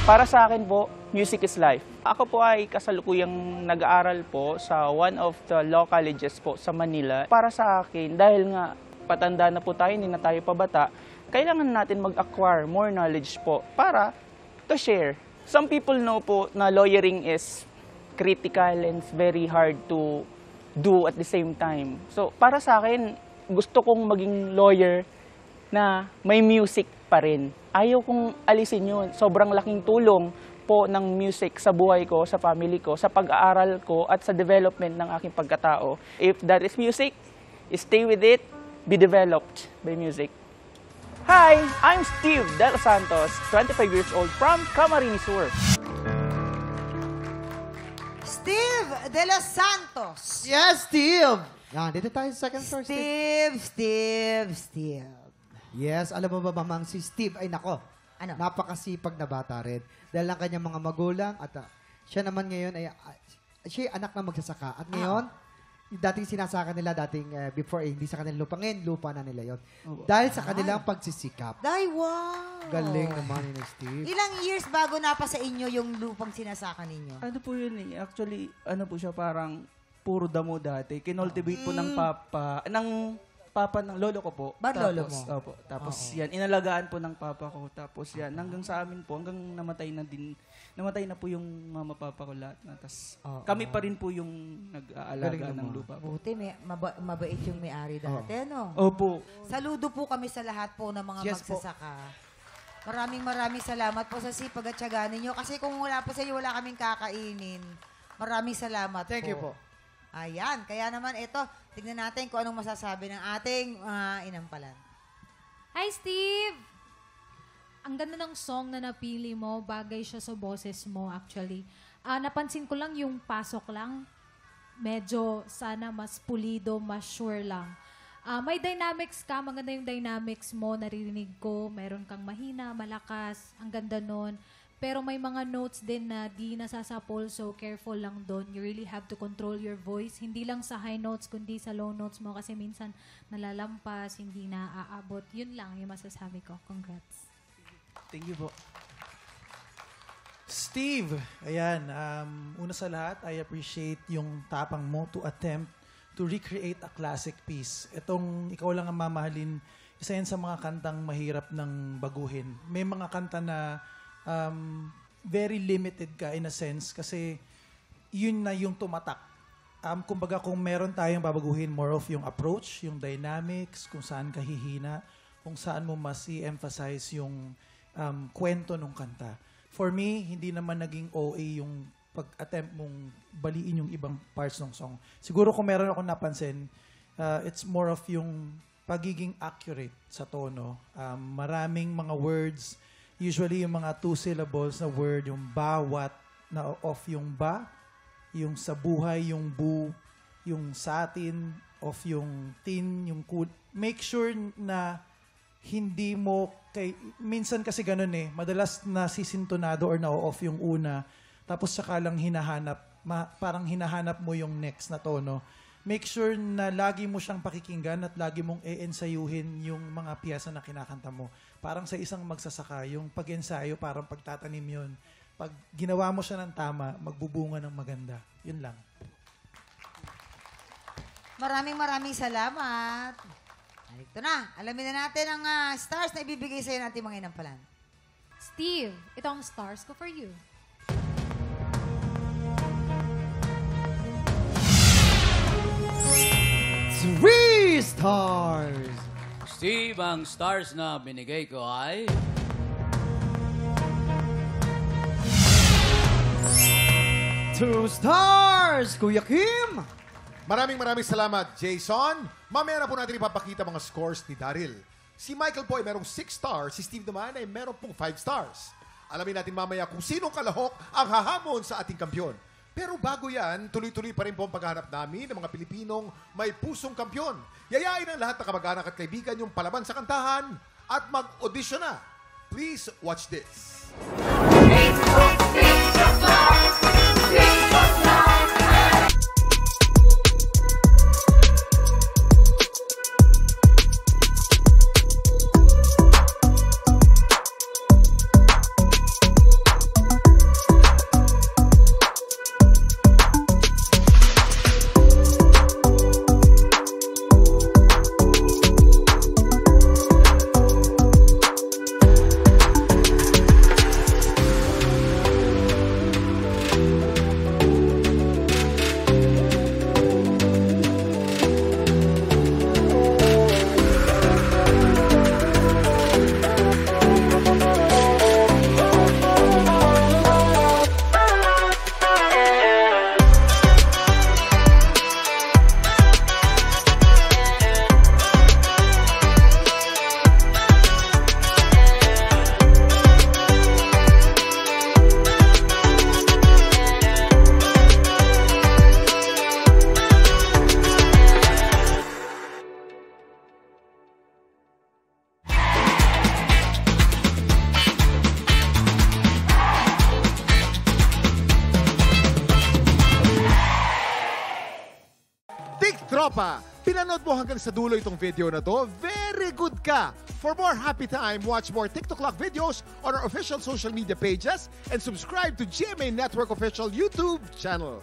Para sa akin po, music is life. Ako po ay kasalukuyang nag-aaral po sa one of the law colleges po sa Manila. Para sa akin, dahil nga patanda na po tayo, hindi na tayo pabata, kailangan natin mag-acquire more knowledge po para to share. Some people know po na lawyering is critical and it's very hard to do at the same time. So para sa akin, gusto kong maging lawyer na may music pa rin. Ayaw kong alisin yun. Sobrang laking tulong po ng music sa buhay ko, sa family ko, sa pag-aaral ko, at sa development ng aking pagkatao. If that is music, stay with it, be developed by music. Hi, I'm Steve De Los Santos, 25 years old from Camarines Sur. Steve De Los Santos. Yes, Steve! Yan, dito tayo sa second floor, Steve. Yes, alam mo ba, mamang si Steve, ay nako, Ano? napakasipag na bata rin. Dahil ang kanyang mga magulang at siya naman ngayon ay, siya ay anak na magsasaka. At ngayon, yung dating sinasaka nila, before hindi sa kanila lupa, ngayon lupa na nila yon. Dahil sa kanilang pagsisikap. Day, wow. Galing naman ni Steve. Ilang years bago napa sa inyo yung lupang sinasaka ninyo? Ano po yun eh? Actually, ano po siya, parang puro damo dati. Kinultivate po ng papa ng lolo ko po. Ba't lolo mo? Opo. Tapos yan, inalagaan po ng papa ko. Tapos yan, hanggang sa amin po, hanggang namatay na po yung mama papa ko lahat. Tapos kami pa rin po yung nag-aalaga ng lupa po. Buti, mabait yung may-ari dati, ano? Opo. Saludo po kami sa lahat po ng mga magsasaka. Maraming salamat po sa sipag at tiyaga ninyo. Kasi kung wala po sa inyo, wala kaming kakainin. Maraming salamat Thank you po. Ayan, kaya naman ito, tignan natin kung anong masasabi ng ating inampalan. Hi, Steve! Ang ganda ng song na napili mo, bagay siya sa boses mo actually. Napansin ko lang yung pasok lang, medyo sana mas pulido, mas sure lang. May dynamics ka, maganda yung dynamics mo, naririnig ko, meron kang mahina, malakas, ang ganda nun. Pero may mga notes din na di nasasapol, so careful lang doon. You really have to control your voice. Hindi lang sa high notes, kundi sa low notes mo kasi minsan nalalampas, hindi na aabot. Yun lang yung masasabi ko. Congrats. Thank you po. Steve, ayan, una sa lahat, I appreciate yung tapang mo to attempt to recreate a classic piece. Itong Ikaw Lang Ang Mamahalin, isa yan sa mga kantang mahirap ng baguhin. May mga kanta na very limited ka in a sense kasi yun na yung tumatak. Kumbaga kung meron tayong babaguhin, more of yung approach, yung dynamics, kung saan ka hihina, kung saan mo mas i-emphasize yung kwento ng kanta. For me, hindi naman naging OA yung pag-attempt mong baliin yung ibang parts ng song. Siguro kung meron akong napansin, it's more of yung pagiging accurate sa tono. Maraming mga words, usually yung mga 2 syllables na word, yung bawat, na off yung ba, yung sa buhay, yung bu, yung sa atin, off yung tin, yung cool. Make sure na hindi mo, minsan kasi ganun eh, madalas nasisintonado or na-off yung una, tapos saka lang hinahanap, parang hinahanap mo yung next na tono. Make sure na lagi mo siyang pakikinggan at lagi mong e-ensayuhin yung mga piyesa na kinakanta mo. Parang sa isang magsasaka, yung pag-ensayo, parang pagtatanim yun. Pag ginawa mo siya ng tama, magbubunga ng maganda. Yun lang. Maraming salamat. Ito na, alamin na natin ang stars na ibibigay sa'yo natin mga inampalan. Steve, ito ang stars ko for you. 3 stars! Steve, ang stars na binigay ko ay... 2 stars! Kuya Kim! Maraming salamat, Jason. Mamaya na po natin ipapakita mga scores ni Daryl. Si Michael po ay merong 6 stars, si Steve naman ay merong pong 5 stars. Alamin natin mamaya kung sinong kalahok ang hahamon sa ating kampyon. Pero bago yan, tuloy-tuloy pa rin po ang paghahanap namin ng mga Pilipinong may pusong kampyon. Yayain ang lahat ng kamag-anak at kaibigan yung palaban sa kantahan at mag-audition na. Please watch this. Tropa, pinanood mo hanggang sa dulo itong video na to, very good ka! For more happy time, watch more TikTok Clock videos on our official social media pages and subscribe to GMA Network official YouTube channel.